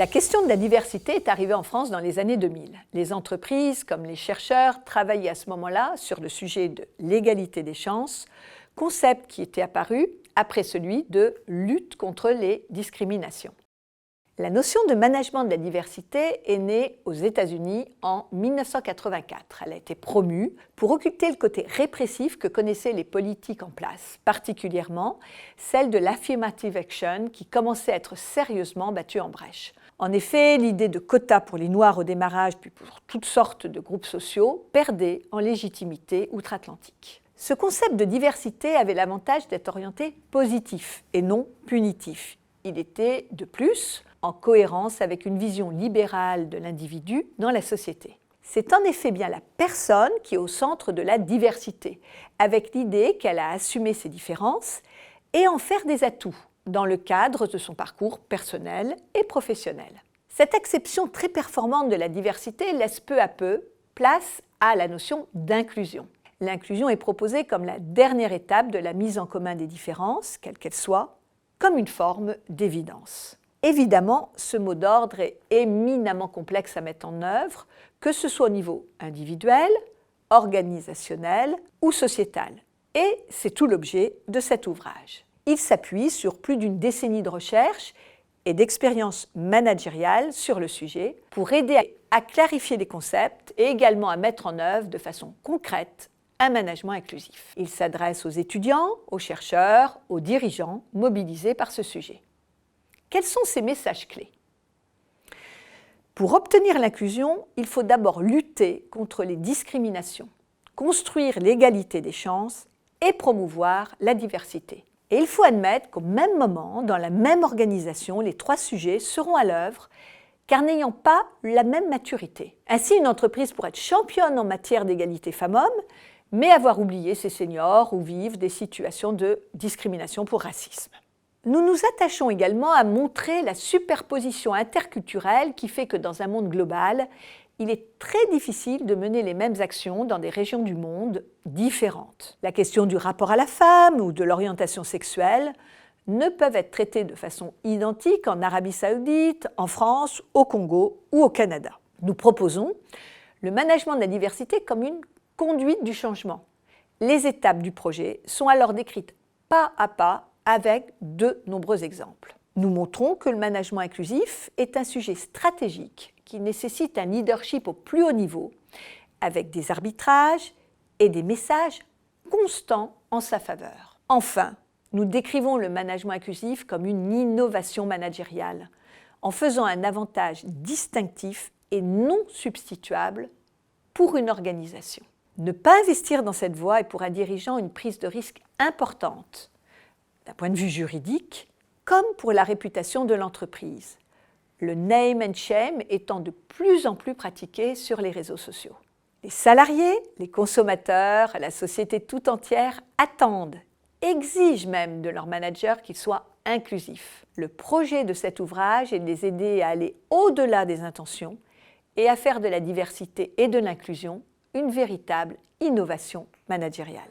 La question de la diversité est arrivée en France dans les années 2000. Les entreprises, comme les chercheurs, travaillaient à ce moment-là sur le sujet de l'égalité des chances, concept qui était apparu après celui de lutte contre les discriminations. La notion de management de la diversité est née aux États-Unis en 1984. Elle a été promue pour occulter le côté répressif que connaissaient les politiques en place, particulièrement celle de l'affirmative action qui commençait à être sérieusement battue en brèche. En effet, l'idée de quotas pour les Noirs au démarrage, puis pour toutes sortes de groupes sociaux, perdait en légitimité outre-Atlantique. Ce concept de diversité avait l'avantage d'être orienté positif et non punitif. Il était, de plus, en cohérence avec une vision libérale de l'individu dans la société. C'est en effet bien la personne qui est au centre de la diversité, avec l'idée qu'elle a assumé ses différences et en faire des atouts dans le cadre de son parcours personnel et professionnel. Cette acception très performante de la diversité laisse peu à peu place à la notion d'inclusion. L'inclusion est proposée comme la dernière étape de la mise en commun des différences, quelles qu'elles soient, comme une forme d'évidence. Évidemment, ce mot d'ordre est éminemment complexe à mettre en œuvre, que ce soit au niveau individuel, organisationnel ou sociétal. Et c'est tout l'objet de cet ouvrage. Il s'appuie sur plus d'une décennie de recherche et d'expérience managériale sur le sujet pour aider à clarifier les concepts et également à mettre en œuvre de façon concrète un management inclusif. Il s'adresse aux étudiants, aux chercheurs, aux dirigeants mobilisés par ce sujet. Quels sont ces messages clés ? Pour obtenir l'inclusion, il faut d'abord lutter contre les discriminations, construire l'égalité des chances et promouvoir la diversité. Et il faut admettre qu'au même moment, dans la même organisation, les trois sujets seront à l'œuvre, car n'ayant pas la même maturité. Ainsi, une entreprise pourrait être championne en matière d'égalité femmes-hommes, mais avoir oublié ses seniors ou vivre des situations de discrimination pour racisme. Nous nous attachons également à montrer la superposition interculturelle qui fait que dans un monde global, il est très difficile de mener les mêmes actions dans des régions du monde différentes. La question du rapport à la femme ou de l'orientation sexuelle ne peuvent être traitées de façon identique en Arabie Saoudite, en France, au Congo ou au Canada. Nous proposons le management de la diversité comme une conduite du changement. Les étapes du projet sont alors décrites pas à pas avec de nombreux exemples. Nous montrons que le management inclusif est un sujet stratégique qui nécessite un leadership au plus haut niveau, avec des arbitrages et des messages constants en sa faveur. Enfin, nous décrivons le management inclusif comme une innovation managériale, en faisant un avantage distinctif et non substituable pour une organisation. Ne pas investir dans cette voie est pour un dirigeant une prise de risque importante, d'un point de vue juridique, comme pour la réputation de l'entreprise, le name and shame étant de plus en plus pratiqué sur les réseaux sociaux. Les salariés, les consommateurs, la société tout entière attendent, exigent même de leur manager qu'ils soient inclusifs. Le projet de cet ouvrage est de les aider à aller au-delà des intentions et à faire de la diversité et de l'inclusion une véritable innovation managériale.